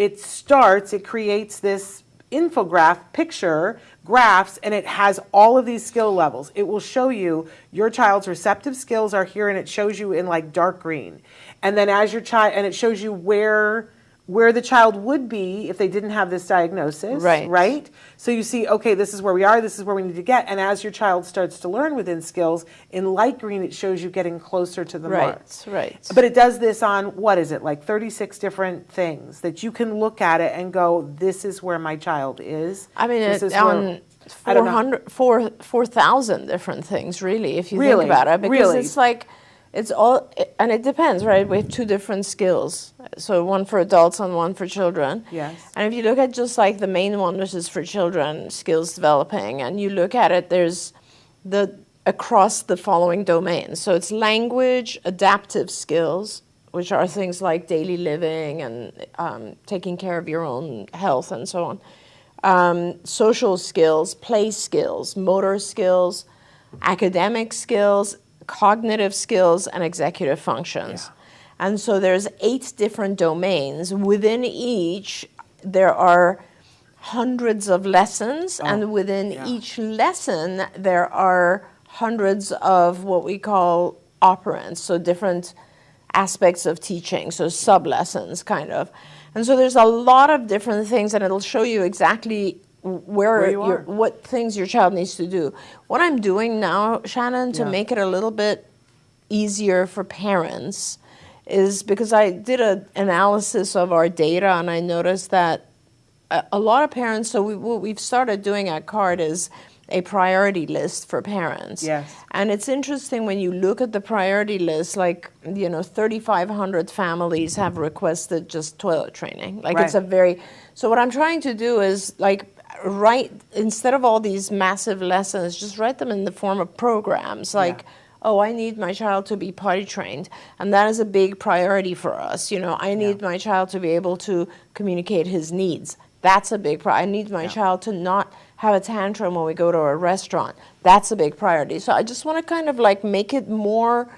creates this infograph picture, graphs, and it has all of these skill levels. It will show you your child's receptive skills are here, and it shows you in like dark green. And then as your child, and it shows you where the child would be if they didn't have this diagnosis, right? So you see, okay, this is where we are, this is where we need to get. And as your child starts to learn within Skills, in light green, it shows you getting closer to the mark. Right. But it does this on, what is it, like 36 different things that you can look at it and go, this is where my child is. I mean, This it's is where- on 4,000 different things, really, if you think Really? about it. Because Really? it's like, it's all, and it depends, right? We have two different skills. So one for adults and one for children. Yes. And if you look at just like the main one, which is for children, skills developing, and you look at it, there's across the following domains. So it's language, adaptive skills, which are things like daily living and taking care of your own health and so on. Social skills, play skills, motor skills, academic skills, cognitive skills, and executive functions. And so there's 8 different domains. Within each, there are hundreds of lessons, and within each lesson, there are hundreds of what we call operands, so different aspects of teaching, so sub-lessons kind of. And so there's a lot of different things, and it'll show you exactly what things your child needs to do. What I'm doing now, Shannon, to make it a little bit easier for parents is because I did an analysis of our data, and I noticed that a lot of parents, so what we've started doing at CARD is a priority list for parents. Yes. And it's interesting when you look at the priority list, like, 3,500 families have requested just toilet training. Like, it's a very, so what I'm trying to do is, like, instead of all these massive lessons, just write them in the form of programs, like, oh, I need my child to be potty trained. And that is a big priority for us. I need my child to be able to communicate his needs. That's a big priority. I need my child to not have a tantrum when we go to a restaurant. That's a big priority. So I just want to kind of like make it more,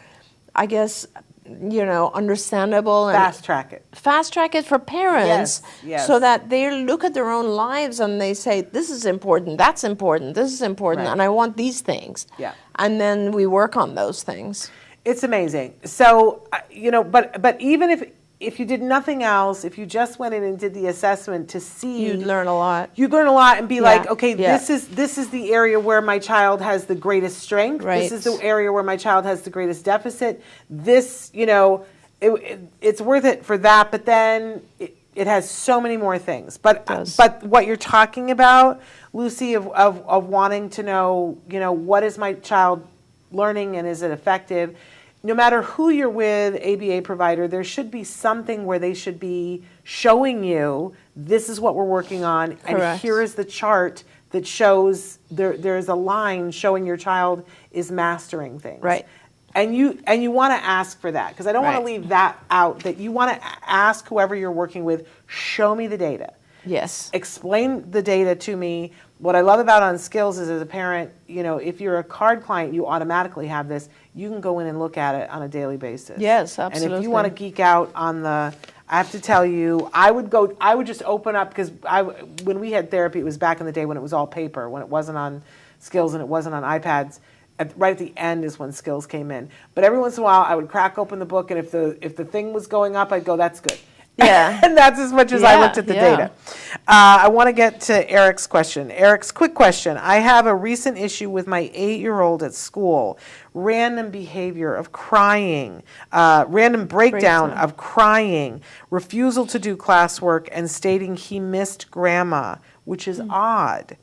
I guess, understandable and Fast track it. fast track it for parents, Yes. so that they look at their own lives and they say, this is important, that's important, this is important, Right. and I want these things. Yeah. And then we work on those things. It's amazing. So, but even if you did nothing else, if you just went in and did the assessment to see, You'd learn a lot. You'd learn a lot and be like, okay, yeah. this is the area where my child has the greatest strength. Right. This is the area where my child has the greatest deficit. This, it's worth it for that. But then it has so many more things. But what you're talking about, Lucy, of wanting to know, what is my child learning and is it effective? No matter who you're with, ABA provider, there should be something where they should be showing you, this is what we're working on, and Correct. here is the chart that shows there's a line showing your child is mastering things. Right. And you want to ask for that, because I don't want to Right. leave that out, that you want to ask whoever you're working with, show me the data. Yes. Explain the data to me. What I love about On Skills is, as a parent, if you're a card client, you automatically have this. You can go in and look at it on a daily basis. Yes, And if absolutely. you want to geek out on I have to tell you, I would just open up, because when we had therapy, it was back in the day when it was all paper, when it wasn't on Skills and it wasn't on iPads. Right at the end is when Skills came in. But every once in a while, I would crack open the book, and if the thing was going up, I'd go, that's good. Yeah. And that's as much as I Yeah, looked at the yeah. data. I want to get to Eric's question. Eric's quick question. I have a recent issue with my 8-year-old at school. Random behavior of crying, random breakdown of crying, refusal to do classwork, and stating he missed grandma, which is odd.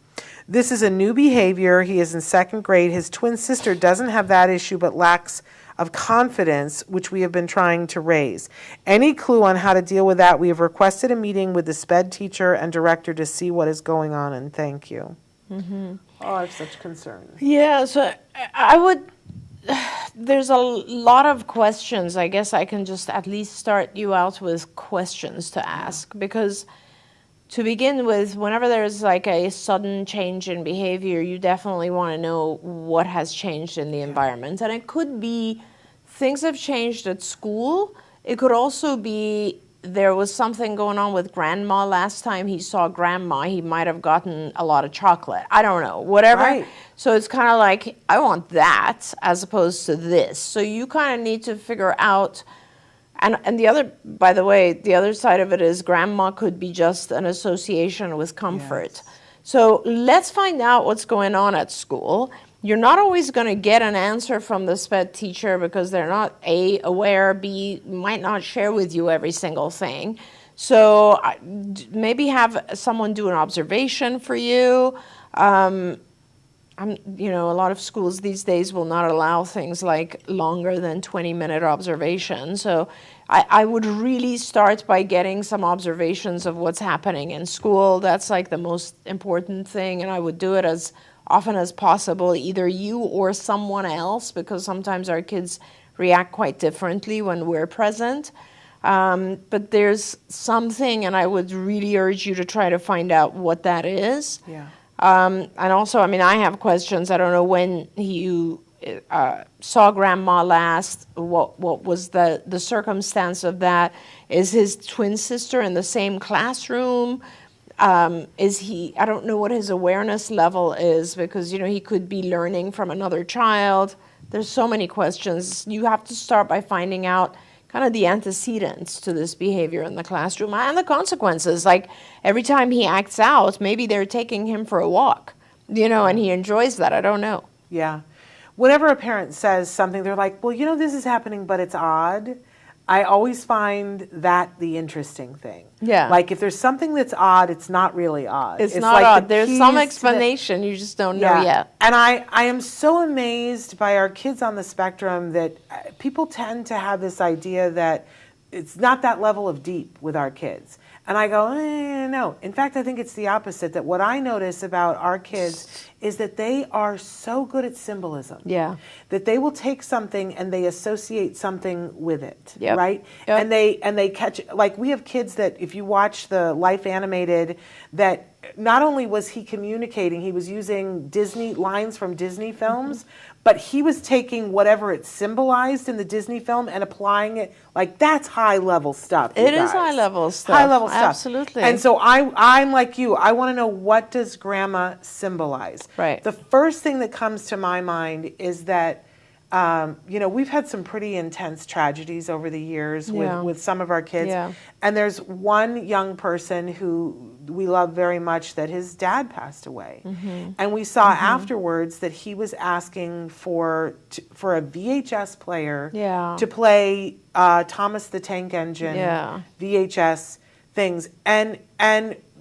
This is a new behavior. He is in 2nd grade. His twin sister doesn't have that issue but lacks of confidence, which we have been trying to raise. Any clue on how to deal with that? We have requested a meeting with the SPED teacher and director to see what is going on, and thank you. Oh, I have such concerns. Yeah, so I would, there's a lot of questions. I guess I can just at least start you out with questions to ask, because to begin with, whenever there's like a sudden change in behavior, you definitely want to know what has changed in the environment. And it could be things have changed at school. It could also be there was something going on with grandma last time he saw grandma. He might have gotten a lot of chocolate. I don't know, whatever. Right. So it's kind of like, I want that as opposed to this. So you kind of need to figure out. And the other, by the way, the other side of it is grandma could be just an association with comfort. Yes. So let's find out what's going on at school. You're not always going to get an answer from the SPED teacher because they're not A, aware, B, might not share with you every single thing. So maybe have someone do an observation for you. A lot of schools these days will not allow things like longer than 20-minute observation. So I would really start by getting some observations of what's happening in school. That's like the most important thing, and I would do it as often as possible, either you or someone else, because sometimes our kids react quite differently when we're present. But there's something, and I would really urge you to try to find out what that is. Yeah. And also, I have questions. I don't know when you saw grandma last. What was the circumstance of that? Is his twin sister in the same classroom? Is he? I don't know what his awareness level is, because he could be learning from another child. There's so many questions. You have to start by finding out kind of the antecedents to this behavior in the classroom and the consequences. Like every time he acts out, maybe they're taking him for a walk, and he enjoys that. I don't know. Yeah. Whenever a parent says something, they're like, well, this is happening, but it's odd. I always find that the interesting thing. Yeah. Like if there's something that's odd, it's not really odd. It's not like odd. the There's some keys to explanation. You just don't know yet. And I am so amazed by our kids on the spectrum that people tend to have this idea that it's not that level of deep with our kids. And I go, no. In fact, I think it's the opposite, that what I notice about our kids is that they are so good at symbolism. Yeah. That they will take something and they associate something with it, Yep. right? Yep. And they catch, like we have kids that if you watch the Life Animated, that not only was he communicating, he was using Disney lines from Disney films, but he was taking whatever it symbolized in the Disney film and applying it. Like, that's high level stuff. It is high level stuff. High level stuff. Absolutely. And so I'm like you. I want to know, what does grandma symbolize? Right. The first thing that comes to my mind is that, we've had some pretty intense tragedies over the years with some of our kids. Yeah. And there's one young person who we love very much that his dad passed away. And we saw afterwards that he was asking for a VHS player to play Thomas the Tank Engine VHS things. And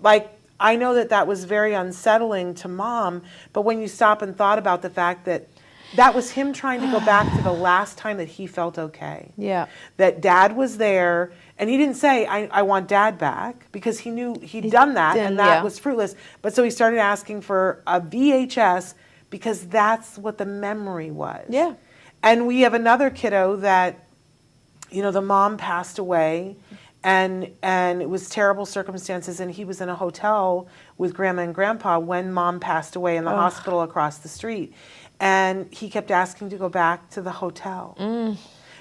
like, I know that was very unsettling to Mom, but when you stop and thought about the fact that that was him trying to go back to the last time that he felt okay. Yeah. That Dad was there, and he didn't say, I want Dad back, because he knew he'd done that, and that was fruitless. But so he started asking for a VHS, because that's what the memory was. Yeah. And we have another kiddo that, the mom passed away, and it was terrible circumstances, and he was in a hotel with Grandma and Grandpa when Mom passed away in the hospital across the street. And he kept asking to go back to the hotel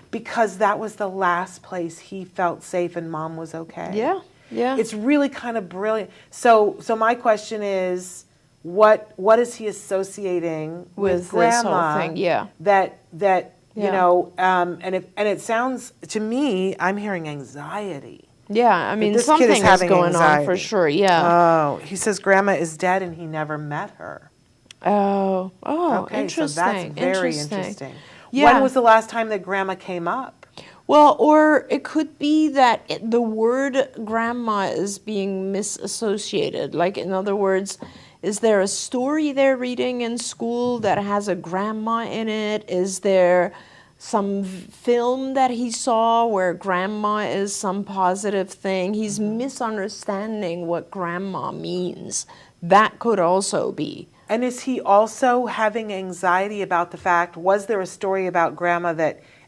because that was the last place he felt safe and Mom was okay. Yeah, yeah. It's really kind of brilliant. So my question is, what is he associating with Grandma? This whole thing? Yeah. That and it sounds to me, I'm hearing anxiety. Yeah, I mean, this something kid is having going anxiety. on for sure. Yeah. Oh, he says Grandma is dead and he never met her. Oh, Okay, interesting. so that's very interesting. Yeah. When was the last time that Grandma came up? Well, or it could be that the word grandma is being misassociated. Like, in other words, is there a story they're reading in school that has a grandma in it? Is there some film that he saw where grandma is some positive thing? He's misunderstanding what grandma means. That could also be. And is he also having anxiety about the fact, was there a story about Grandma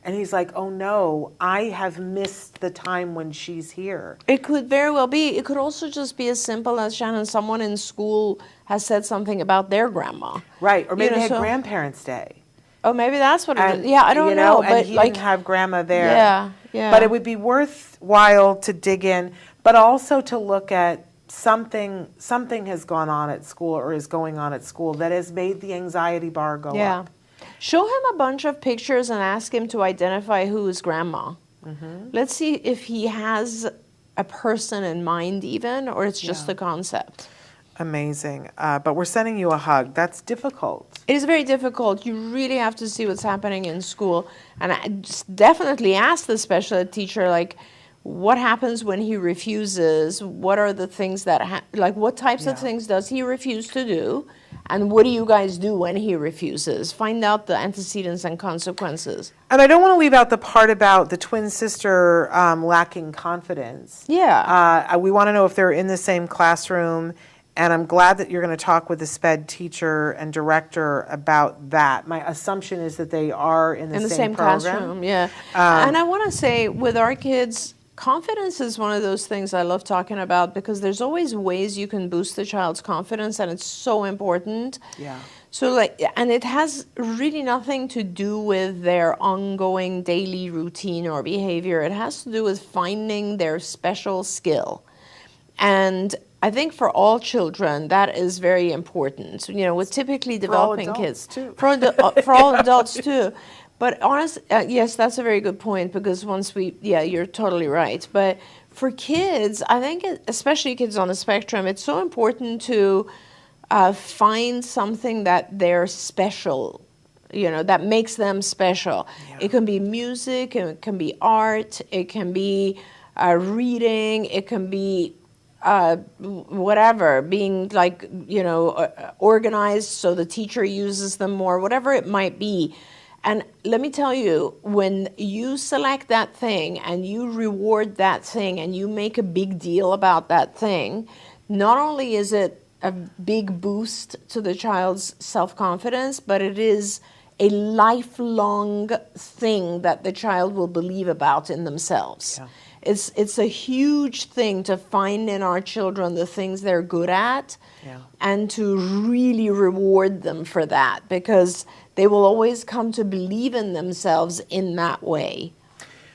and he's like, oh no, I have missed the time when she's here. It could very well be. It could also just be as simple as, Shannon, someone in school has said something about their grandma. Right, or maybe they had Grandparents' Day. Oh, maybe that's what it is. Yeah, I don't know. And he didn't have Grandma there. Yeah. But it would be worthwhile to dig in, but also to look at something has gone on at school or is going on at school that has made the anxiety bar go up. Show him a bunch of pictures and ask him to identify who is grandma. Let's see if he has a person in mind even, or it's just a concept. Amazing. But we're sending you a hug. That's difficult. It is very difficult. You really have to see what's happening in school. And I just definitely ask the special ed teacher, like, what happens when he refuses? What are the things that, what types of things does he refuse to do? And what do you guys do when he refuses? Find out the antecedents and consequences. And I don't want to leave out the part about the twin sister lacking confidence. Yeah. We want to know if they're in the same classroom. And I'm glad that you're going to talk with the SPED teacher and director about that. My assumption is that they are in the same program. Classroom, yeah. And I want to say, with our kids, confidence is one of those things I love talking about, because there's always ways you can boost the child's confidence, and it's so important. Yeah. So and it has really nothing to do with their ongoing daily routine or behavior. It has to do with finding their special skill. And I think for all children, that is very important. With typically developing kids. For all adults too. But yes, that's a very good point, because you're totally right. But for kids, I think, especially kids on the spectrum, it's so important to find something that they're special, that makes them special. Yeah. It can be music, it can be art, it can be reading, it can be whatever, being organized so the teacher uses them more, whatever it might be. And let me tell you, when you select that thing and you reward that thing and you make a big deal about that thing, not only is it a big boost to the child's self-confidence, but it is a lifelong thing that the child will believe about in themselves. Yeah. It's a huge thing to find in our children the things they're good at, and to really reward them for that, because they will always come to believe in themselves in that way.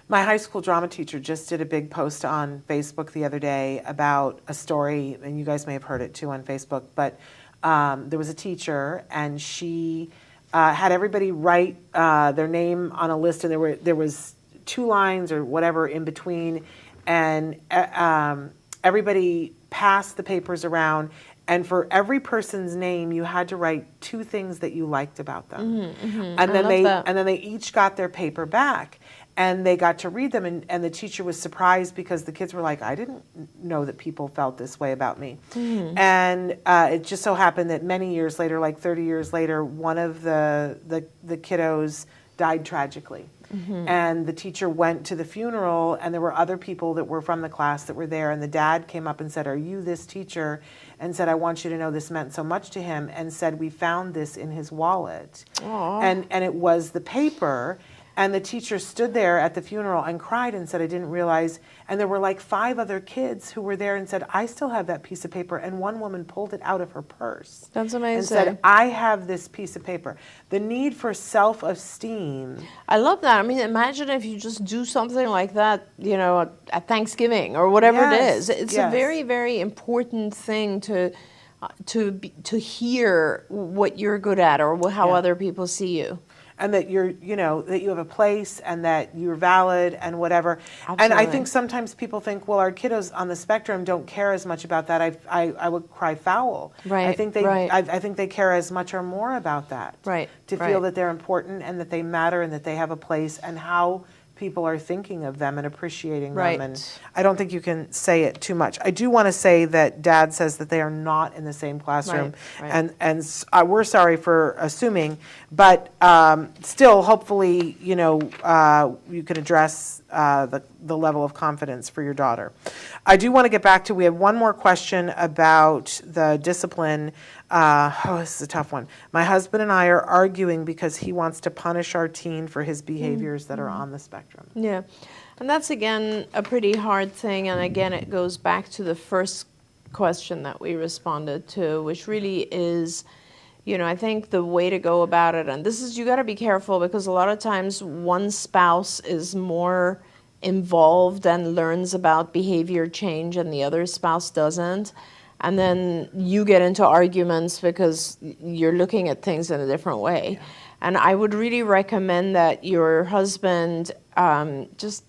My high school drama teacher just did a big post on Facebook the other day about a story, and you guys may have heard it too on Facebook, but there was a teacher, and she had everybody write their name on a list, and there was 2 lines or whatever in between, and everybody passed the papers around, and for every person's name, you had to write 2 things that you liked about them. And then they each got their paper back. And they got to read them, and the teacher was surprised because the kids were like, I didn't know that people felt this way about me. And it just so happened that many years later, like 30 years later, one of the kiddos died tragically. And the teacher went to the funeral, and there were other people that were from the class that were there, and the dad came up and said, are you this teacher? And said, I want you to know this meant so much to him, and said, we found this in his wallet. And it was the paper. And the teacher stood there at the funeral and cried and said, I didn't realize. And there were like 5 other kids who were there and said, I still have that piece of paper. And one woman pulled it out of her purse. That's amazing. And said, I have this piece of paper. The need for self-esteem. I love that. I mean, imagine if you just do something like that, you know, at Thanksgiving or whatever it is. It's a very, very important thing to hear what you're good at or how other people see you. And that that you have a place and that you're valid and whatever. Absolutely. And I think sometimes people think, well, our kiddos on the spectrum don't care as much about that. I would cry foul. Right. I think they care as much or more about that. Right. To feel that they're important and that they matter and that they have a place, and how people are thinking of them and appreciating them. And I don't think you can say it too much. I do want to say that Dad says that they are not in the same classroom, and we're sorry for assuming, but still, hopefully, you can address the level of confidence for your daughter. I do want to get back to, we have one more question about the discipline. This is a tough one. My husband and I are arguing because he wants to punish our teen for his behaviors that are on the spectrum. Yeah. And that's, again, a pretty hard thing. And again, it goes back to the first question that we responded to, which really is, I think the way to go about it, and this is, you got to be careful, because a lot of times one spouse is more involved and learns about behavior change and the other spouse doesn't. And then you get into arguments because you're looking at things in a different way. Yeah. And I would really recommend that your husband just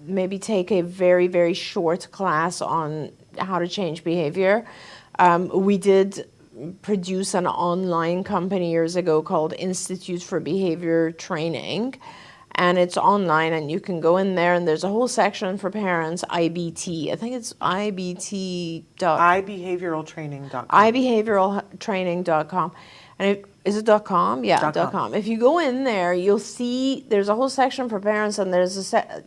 maybe take a very, very short class on how to change behavior. We did produce an online company years ago called Institute for Behavior Training. And it's online, and you can go in there, and there's a whole section for parents, IBT. I think it's ibehavioraltraining.com. ibehavioraltraining.com. And is it .com? Yeah, .com. If you go in there, you'll see there's a whole section for parents, and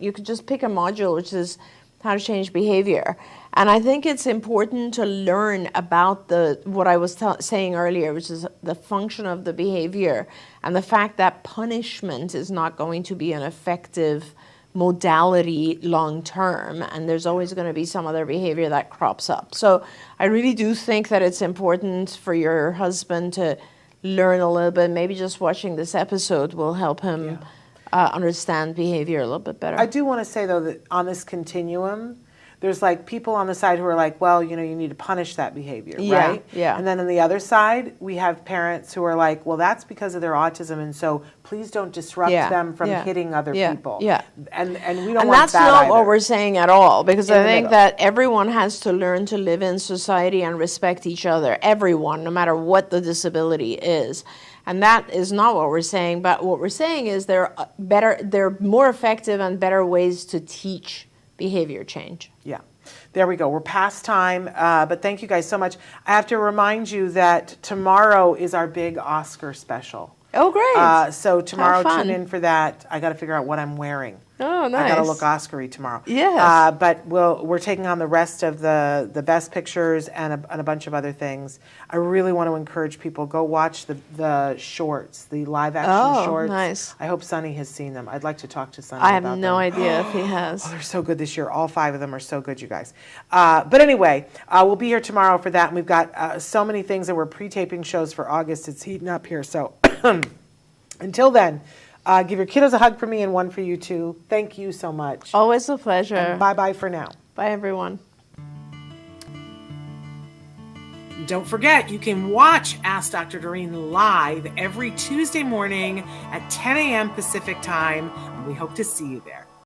you could just pick a module, which is how to change behavior. And I think it's important to learn about what I was saying earlier, which is the function of the behavior and the fact that punishment is not going to be an effective modality long term, and there's always going to be some other behavior that crops up. So I really do think that it's important for your husband to learn a little bit. Maybe just watching this episode will help him understand behavior a little bit better. I do want to say, though, that on this continuum, there's like people on the side who are like, well, you need to punish that behavior, right? Yeah. And then on the other side, we have parents who are like, well, that's because of their autism, and so please don't disrupt them from hitting other people. Yeah. And we don't want that. And that's not what we're saying at all, because I think that everyone has to learn to live in society and respect each other. Everyone, no matter what the disability is. And that is not what we're saying, but what we're saying is there are more effective and better ways to teach behavior change. Yeah. There we go. We're past time, but thank you guys so much. I have to remind you that tomorrow is our big Oscar special. Oh, great. So tomorrow, tune in for that. I got to figure out what I'm wearing. Oh, I gotta nice. look Oscar-y tomorrow. Yes. But we're taking on the rest of the best pictures and a bunch of other things. I really want to encourage people, go watch the shorts, the live action shorts. Nice. I hope Sonny has seen them. I'd like to talk to Sonny I have about no them. idea if he has. Oh, they're so good this year. All 5 of them are so good, you guys. But anyway, we'll be here tomorrow for that. And we've got so many things that we're pre-taping shows for August. It's heating up here. So until then, give your kiddos a hug for me and one for you too. Thank you so much. Always a pleasure. Bye-bye for now. Bye, everyone. Don't forget, you can watch Ask Dr. Doreen live every Tuesday morning at 10 a.m. Pacific time. We hope to see you there.